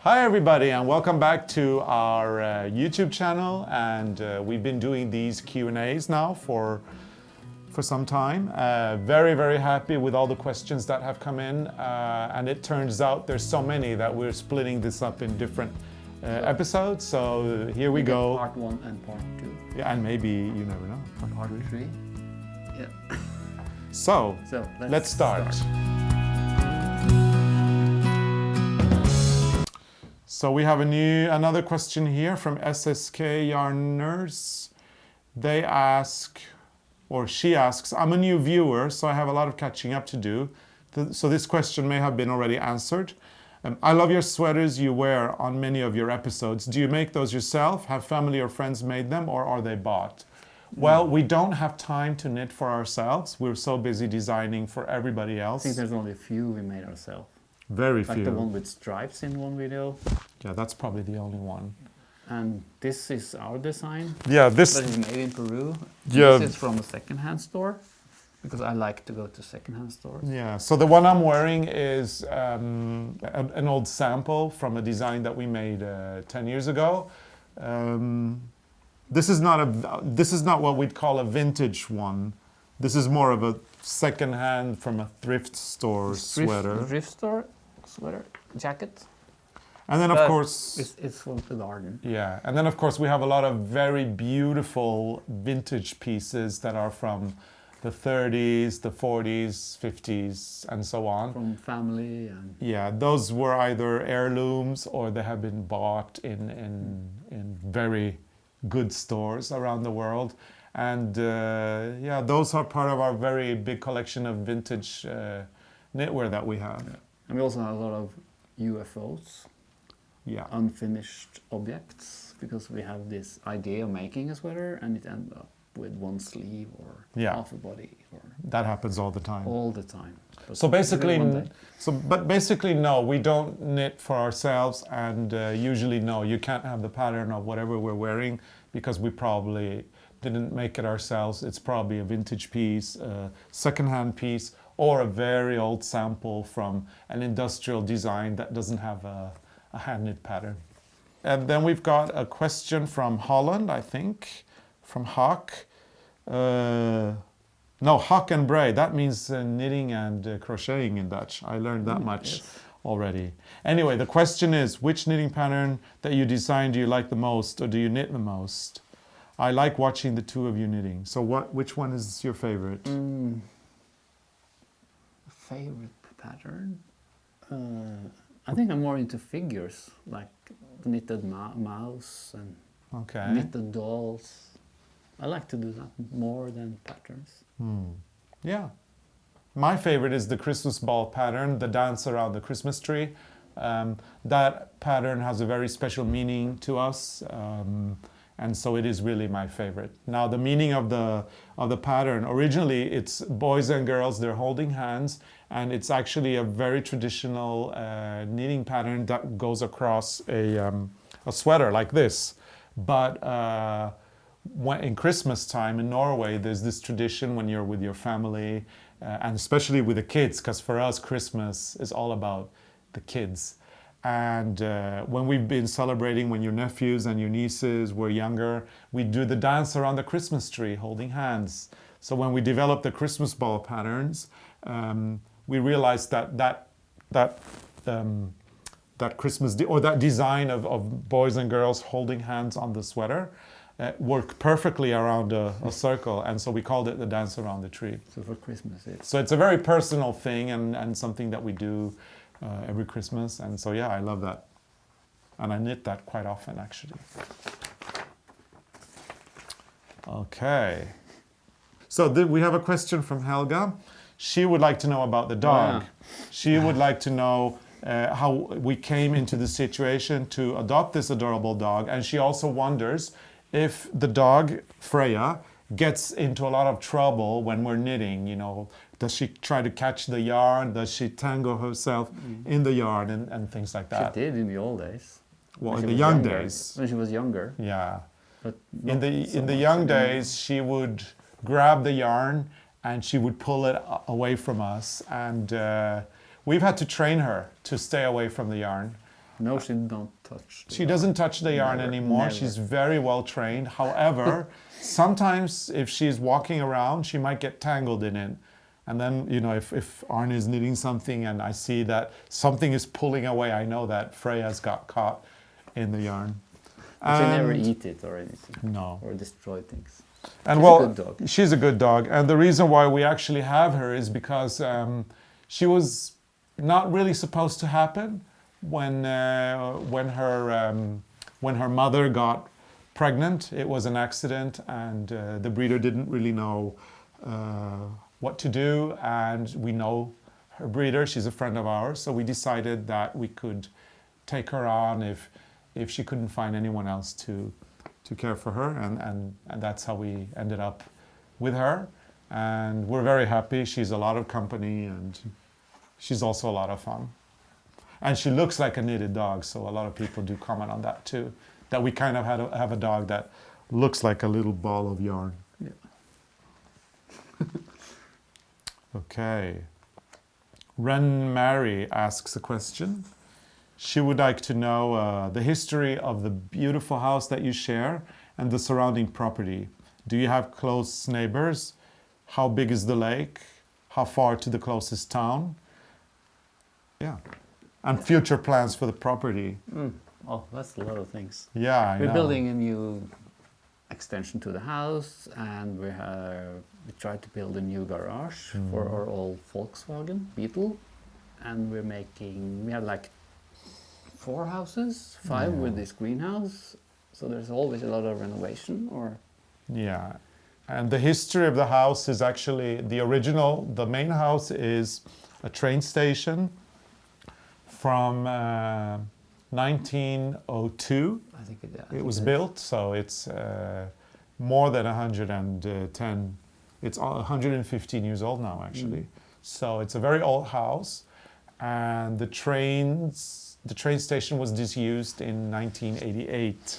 Hi everybody and welcome back to our YouTube channel, and we've been doing these Q&As now for some time. Very happy with all the questions that have come in, and it turns out there's so many that we're splitting this up in different episodes, so here we go. Part 1 and part 2. Yeah, and maybe, you never know, Part 3. Yeah. So let's start. So we have another question here from SSK Yarners. They ask, or she asks, I'm a new viewer, so I have a lot of catching up to do. So this question may have been already answered. I love your sweaters you wear on many of your episodes. Do you make those yourself? Have family or friends made them, or are they bought? Well, we don't have time to knit for ourselves. We're so busy designing for everybody else. I think there's only a few we made ourselves. Very few. Like the one with stripes in one video. Yeah, that's probably the only one. And this is our design. Yeah, this is made in Peru. Yeah. This is from a second-hand store, because I like to go to second-hand stores. Yeah, so the one I'm wearing is an old sample from a design that we made 10 years ago. This is not what we'd call a vintage one. This is more of a second-hand from a thrift store sweater. Thrift store sweater jacket. And then of course it's from the garden. Yeah, and then of course we have a lot of very beautiful vintage pieces that are from the 30s, the 40s, 50s, and so on. From family and... Yeah, those were either heirlooms or they have been bought in very good stores around the world. And yeah, those are part of our very big collection of vintage knitwear that we have. Yeah. And we also have a lot of UFOs. Yeah. Unfinished objects, because we have this idea of making a sweater and it ends up with one sleeve or half a body. Or that happens all the time. All the time. But so basically, no, we don't knit for ourselves, and usually no, you can't have the pattern of whatever we're wearing because we probably didn't make it ourselves. It's probably a vintage piece, a second-hand piece, or a very old sample from an industrial design that doesn't have a hand-knit pattern. And then we've got a question from Holland, I think, from Hawk. No, Hawk and Bray, that means knitting and crocheting in Dutch. I learned that much already. Anyway, the question is, which knitting pattern that you design do you like the most, or do you knit the most? I like watching the two of you knitting. So which one is your favorite? Favorite pattern? I think I'm more into figures, like knitted mouse and knitted dolls. I like to do that more than patterns. Yeah. My favorite is the Christmas ball pattern, the dance around the Christmas tree. That pattern has a very special meaning to us, and so it is really my favorite. Now, the meaning of the pattern, originally it's boys and girls, they're holding hands, and it's actually a very traditional knitting pattern that goes across a sweater like this. But in Christmas time in Norway, there's this tradition when you're with your family, and especially with the kids, because for us Christmas is all about the kids. And when we've been celebrating, when your nephews and your nieces were younger, we do the dance around the Christmas tree holding hands. So when we developed the Christmas ball patterns, we realized that Christmas or that design of boys and girls holding hands on the sweater worked perfectly around a circle, and so we called it the dance around the tree. So for Christmas, so it's a very personal thing and something that we do every Christmas, and so yeah, I love that, and I knit that quite often actually. Okay, so we have a question from Helga. She would like to know about the dog. She would like to know how we came into the situation to adopt this adorable dog, and she also wonders if the dog, Freya, gets into a lot of trouble when we're knitting. You know, does she try to catch the yarn? Does she tangle herself in the yarn and things like that? She did in the old days. Well, in the young days. When she was younger. Yeah. But in the young days, she would grab the yarn and she would pull it away from us. And we've had to train her to stay away from the yarn. No, she don't touch. She doesn't touch the yarn anymore. Never. She's very well trained. However, sometimes if she's walking around, she might get tangled in it. And then, you know, if Arne is knitting something and I see that something is pulling away, I know that Freya's got caught in the yarn. But she never eat it or anything. No. Or destroy things. And She's well, a good dog. she's a good dog. And the reason why we actually have her is because she was not really supposed to happen when her mother got pregnant. It was an accident, and the breeder didn't really know what to do. And we know her breeder; she's a friend of ours, so we decided that we could take her on if she couldn't find anyone else to care for her, and that's how we ended up with her. And we're very happy. She's a lot of company, and she's also a lot of fun. And she looks like a knitted dog, so a lot of people do comment on that too. That we kind of have a dog that looks like a little ball of yarn. Yeah. Okay. Ren Mary asks a question. She would like to know the history of the beautiful house that you share and the surrounding property. Do you have close neighbors? How big is the lake? How far to the closest town? Yeah. And future plans for the property. Oh, that's a lot of things. Yeah, We're building a new extension to the house, and we tried to build a new garage for our old Volkswagen Beetle, and we have like 4 houses, 5 with this greenhouse, so there's always a lot of renovation. Yeah, and the history of the house is actually the main house is a train station from 1902. I think it was built, so it's more than 110. It's 115 years old now, actually. So it's a very old house, and the train station was disused in 1988.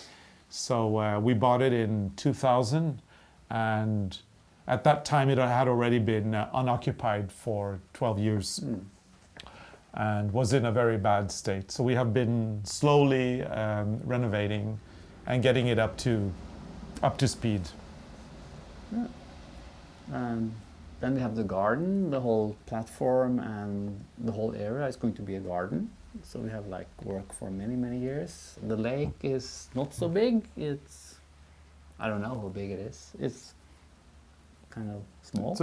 So we bought it in 2000, and at that time it had already been unoccupied for 12 years. And was in a very bad state. So we have been slowly renovating and getting it up to speed. Yeah. Then we have the garden, the whole platform, and the whole area is going to be a garden. So we have like work for many, many years. The lake is not so big. I don't know how big it is. It's kind of small.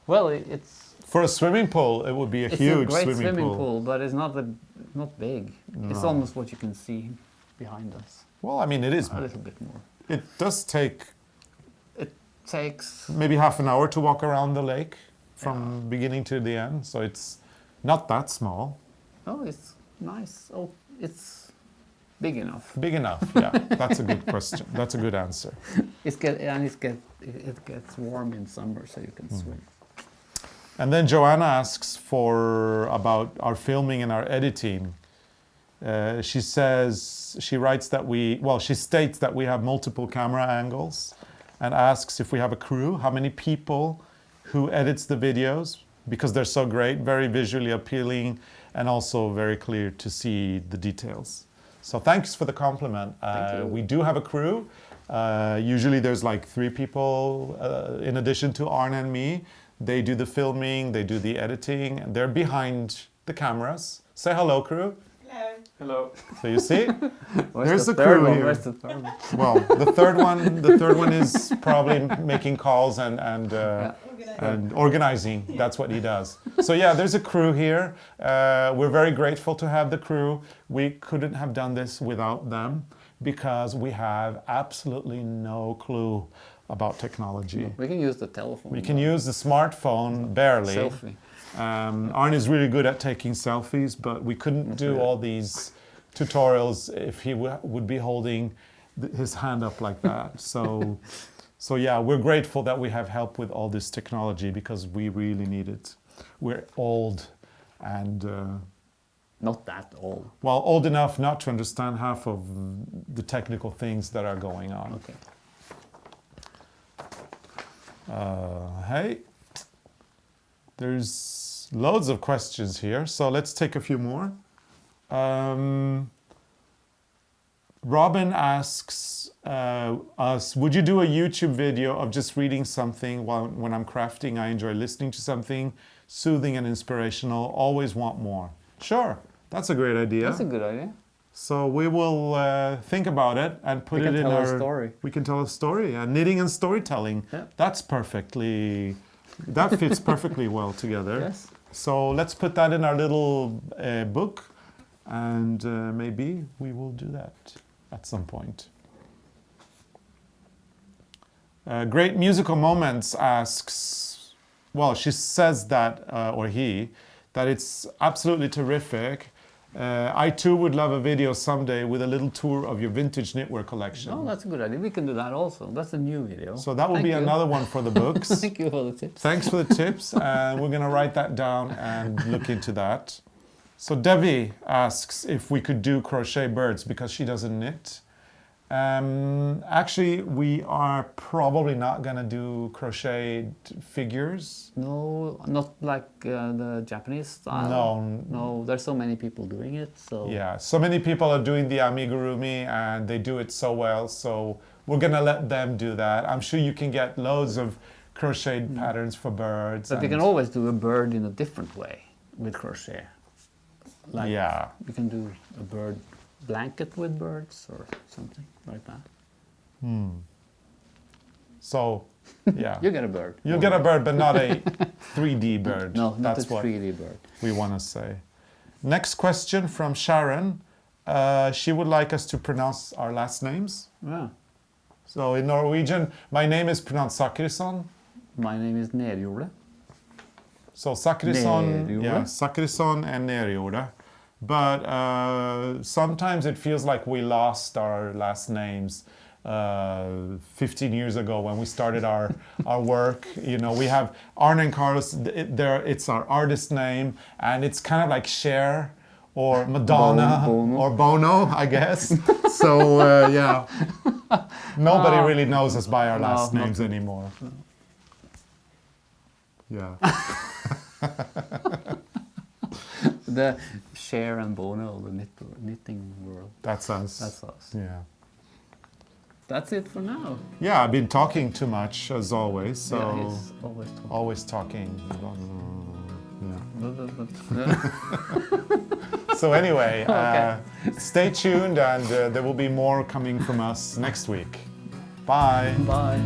Well, it's for a swimming pool. It would be a huge swimming pool. It's a great swimming pool, but it's not big. No. It's almost what you can see behind us. Well, I mean, it is a little bit more. It does take. It takes maybe half an hour to walk around the lake from beginning to the end. So it's not that small. Oh, it's nice. Oh, it's big enough. Big enough. Yeah, that's a good question. That's a good answer. It gets warm in summer, so you can swim. And then Joanna asks about our filming and our editing. She states that we have multiple camera angles, and asks if we have a crew, how many people who edits the videos, because they're so great, very visually appealing, and also very clear to see the details. So thanks for the compliment. Thank you. We do have a crew. Usually there's like 3 people in addition to Arne and me. They do the filming, they do the editing, and they're behind the cameras. Say hello, crew. Hello. Hello. So you see, there's the the crew one? here. Where's the third one? Well, the third one is probably making calls and organizing. That's what he does. So yeah, there's a crew here. We're very grateful to have the crew. We couldn't have done this without them because we have absolutely no clue about technology. We can use the telephone. We can use the smartphone barely. Selfie. Arne is really good at taking selfies, but we couldn't do all these tutorials if he would be holding his hand up like that. So yeah, we're grateful that we have help with all this technology because we really need it. We're old and... not that old. Well, old enough not to understand half of the technical things that are going on. Okay. Hey, there's loads of questions here, so let's take a few more. Robin asks us, would you do a YouTube video of just reading something when I'm crafting? I enjoy listening to something soothing and inspirational. Always want more. Sure, that's a great idea. That's a good idea. So we will think about it and put it in our story. We can tell a story. Knitting and storytelling. Yeah. That fits perfectly well together. Yes. So let's put that in our little book, and maybe we will do that at some point. Great Musical Moments asks, well, she says that, or he, that it's absolutely terrific. I too would love a video someday with a little tour of your vintage knitwear collection. Oh, that's a good idea. We can do that also. That's a new video. So that will be another one for the books. Thank you for the tips. Thanks for the tips. And we're going to write that down and look into that. So Devi asks if we could do crochet birds because she doesn't knit. Actually, we are probably not going to do crocheted figures. No, not like the Japanese style. No, there's so many people doing it. So yeah, so many people are doing the amigurumi and they do it so well. So we're going to let them do that. I'm sure you can get loads of crocheted patterns for birds. But we can always do a bird in a different way with crochet. Like we can do a bird blanket with birds or something like that. So, yeah. You get a bird. You'll get a bird, but not a 3D bird. No, not That's a 3D bird. We want to say. Next question from Sharon. She would like us to pronounce our last names. Yeah. So in Norwegian, my name is pronounced Zachrison. My name is Nerjordet. So Zachrison, Zachrison and Nerjordet. But sometimes it feels like we lost our last names 15 years ago when we started our work. You know, we have ARNE CARLOS, it's our artist name, and it's kind of like Cher or Madonna or Bono, I guess. So, yeah, nobody really knows us by our last names anymore. Yeah. The Cher and Bono, the knitting world. That's us. That's us. Yeah. That's it for now. Yeah, I've been talking too much as always. So yeah, he's always talking. Yeah. So anyway, stay tuned, and there will be more coming from us next week. Bye. Bye.